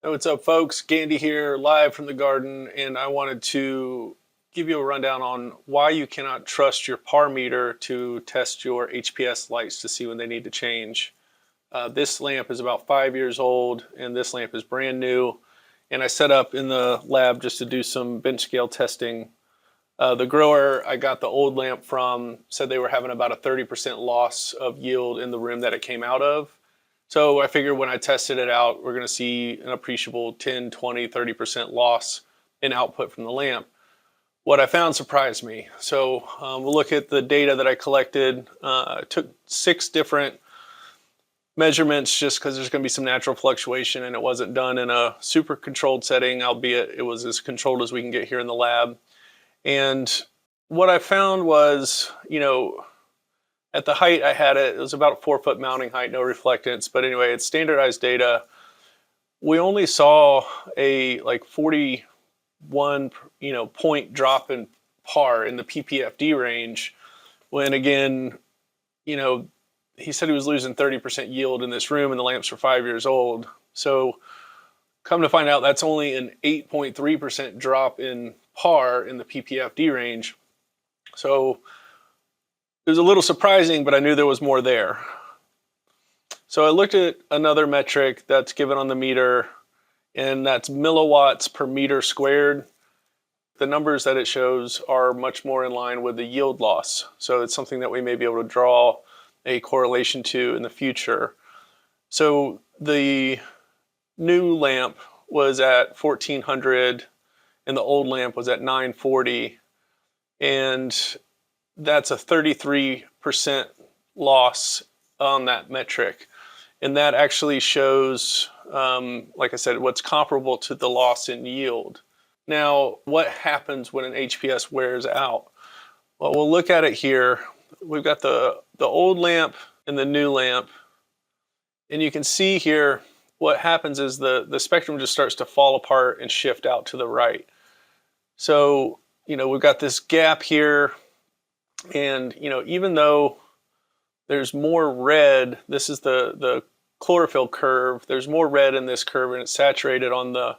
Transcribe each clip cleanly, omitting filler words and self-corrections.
Hey, what's up, folks? Gandy here, live from the garden, and I wanted to give you a rundown on why you cannot trust your PAR meter to test your HPS lights to see when they need to change. This lamp is about 5 years old, and this lamp is brand new. And I set up in the lab just to do some bench scale testing. The grower I got the old lamp from said they were having about a 30% loss of yield in the room that it came out of. So I figured when I tested it out, we're going to see an appreciable 10, 20, 30% loss in output from the lamp. What I found surprised me. So we'll look at the data that I collected. I took 6 different measurements just because there's going to be some natural fluctuation, and it wasn't done in a super controlled setting, albeit it was as controlled as we can get here in the lab. And what I found was, at the height I had it was about a 4-foot mounting height, no reflectance. But anyway, it's standardized data. We only saw a 41 point drop in PAR in the PPFD range, when again, he said he was losing 30% yield in this room and the lamps were 5 years old. So come to find out, that's only an 8.3% drop in PAR in the PPFD range. So it was a little surprising, but I knew there was more there. So I looked at another metric that's given on the meter, and that's milliwatts per meter squared. The numbers that it shows are much more in line with the yield loss. So it's something that we may be able to draw a correlation to in the future. So the new lamp was at 1400 and the old lamp was at 940. And that's a 33% loss on that metric. And that actually shows, like I said, what's comparable to the loss in yield. Now, what happens when an HPS wears out? Well, we'll look at it here. We've got the old lamp and the new lamp. And you can see here what happens is the spectrum just starts to fall apart and shift out to the right. So, we've got this gap here. And, even though there's more red, this is the chlorophyll curve, there's more red in this curve and it's saturated on the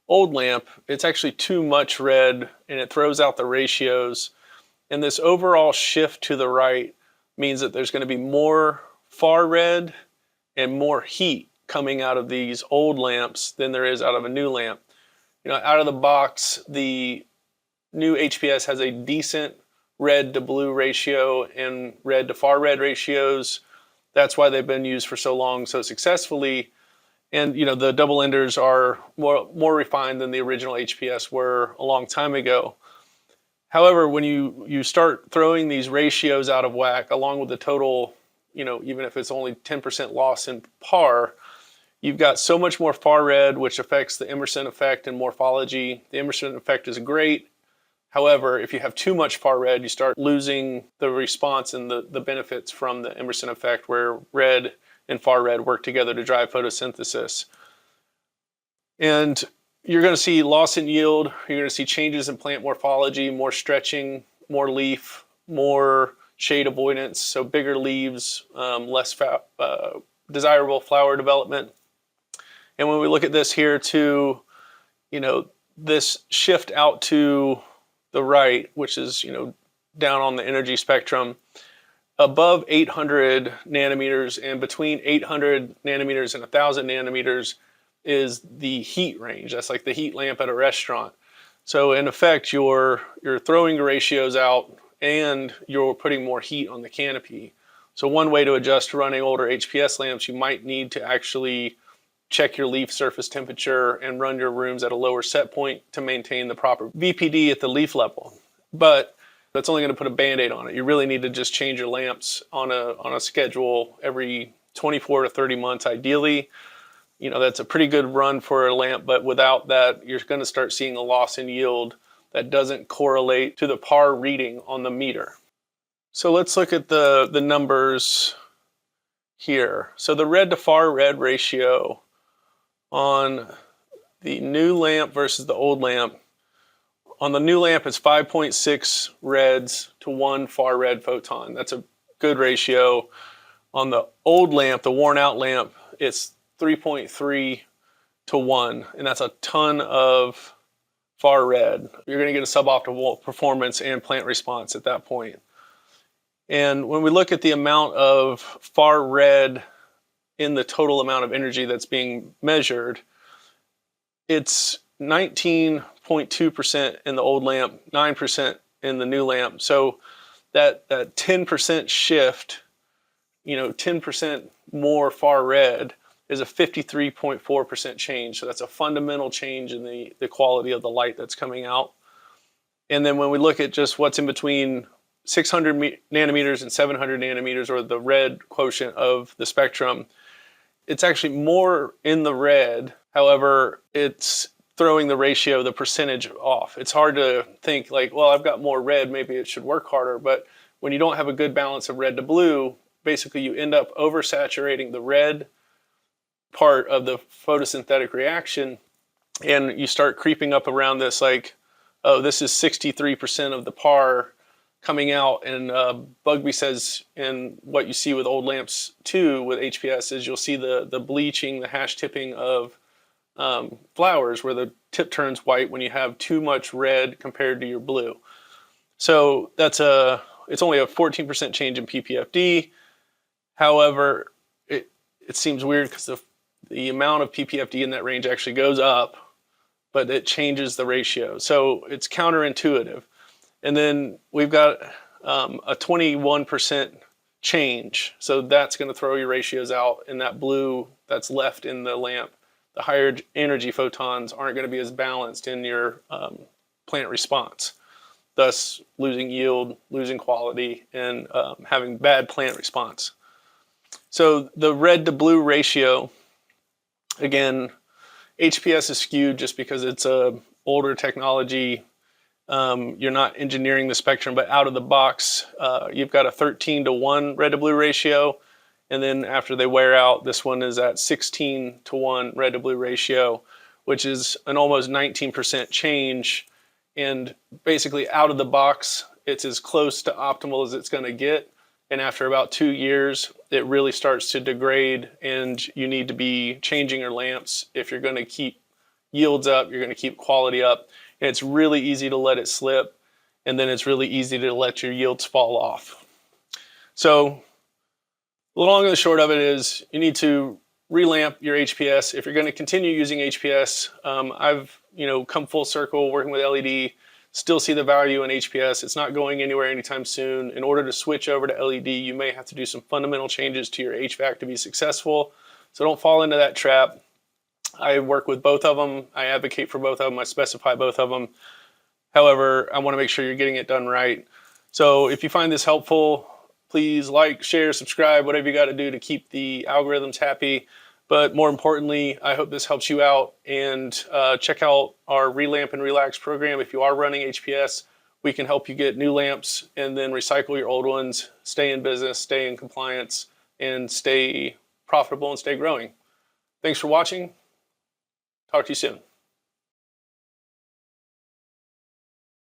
old lamp, it's actually too much red and it throws out the ratios. And this overall shift to the right means that there's going to be more far red and more heat coming out of these old lamps than there is out of a new lamp. Out of the box, the new HPS has a decent red to blue ratio and red to far red ratios. That's why they've been used for so long so successfully. And the double enders are more refined than the original HPS were a long time ago. However, when you start throwing these ratios out of whack, along with the total, even if it's only 10% loss in PAR, you've got so much more far red, which affects the Emerson effect and morphology. The Emerson effect is great. However, if you have too much far red, you start losing the response and the benefits from the Emerson effect, where red and far red work together to drive photosynthesis. And you're going to see loss in yield. You're going to see changes in plant morphology, more stretching, more leaf, more shade avoidance, so bigger leaves, less desirable flower development. And when we look at this here too, this shift out to the right, which is down on the energy spectrum, above 800 nanometers and between 800 nanometers and 1000 nanometers is the heat range. That's like the heat lamp at a restaurant. So in effect, you're throwing your ratios out and you're putting more heat on the canopy. So one way to adjust to running older HPS lamps, you might need to actually check your leaf surface temperature and run your rooms at a lower set point to maintain the proper VPD at the leaf level. But that's only going to put a Band-Aid on it. You really need to just change your lamps on a schedule every 24 to 30 months ideally. That's a pretty good run for a lamp, but without that, you're going to start seeing a loss in yield that doesn't correlate to the PAR reading on the meter. So let's look at the numbers here. So the red to far red ratio on the new lamp versus the old lamp. On the new lamp, it's 5.6 reds to 1 far red photon. That's a good ratio. On the old lamp, the worn out lamp, it's 3.3 to 1, and that's a ton of far red. You're going to get a suboptimal performance and plant response at that point. And when we look at the amount of far red in the total amount of energy that's being measured, it's 19.2% in the old lamp, 9% in the new lamp. So that 10% shift, 10% more far red is a 53.4% change. So that's a fundamental change in the quality of the light that's coming out. And then when we look at just what's in between 600 nanometers and 700 nanometers, or the red quotient of the spectrum, it's actually more in the red. However, it's throwing the ratio, the percentage off. It's hard to think like, well, I've got more red, maybe it should work harder. But when you don't have a good balance of red to blue, basically you end up oversaturating the red part of the photosynthetic reaction, and you start creeping up around this like, oh, this is 63% of the par coming out. And Bugbee says, and what you see with old lamps too with HPS is you'll see the bleaching, the hash tipping of flowers where the tip turns white when you have too much red compared to your blue. So it's only a 14% change in ppfd. However, it seems weird because the amount of ppfd in that range actually goes up, but it changes the ratio. So it's counterintuitive. And then we've got a 21% change. So that's going to throw your ratios out, and that blue that's left in the lamp, the higher energy photons aren't going to be as balanced in your plant response, thus losing yield, losing quality, and having bad plant response. So the red to blue ratio, again, HPS is skewed just because it's a older technology. You're not engineering the spectrum, but out of the box, you've got a 13:1 red to blue ratio. And then after they wear out, this one is at 16:1 red to blue ratio, which is an almost 19% change. And basically out of the box, it's as close to optimal as it's going to get. And after about 2 years, it really starts to degrade, and you need to be changing your lamps if you're going to keep yields up, you're going to keep quality up. And it's really easy to let it slip, and then it's really easy to let your yields fall off. So the long and the short of it is you need to relamp your HPS. If you're going to continue using HPS, I've come full circle working with LED, still see the value in HPS. It's not going anywhere anytime soon. In order to switch over to LED, you may have to do some fundamental changes to your HVAC to be successful. So don't fall into that trap. I work with both of them. I advocate for both of them. I specify both of them. However, I want to make sure you're getting it done right. So if you find this helpful, please like, share, subscribe, whatever you got to do to keep the algorithms happy. But more importantly, I hope this helps you out, and check out our Relamp and Relax program. If you are running HPS, we can help you get new lamps and then recycle your old ones, stay in business, stay in compliance, and stay profitable and stay growing. Thanks for watching. Talk to you soon.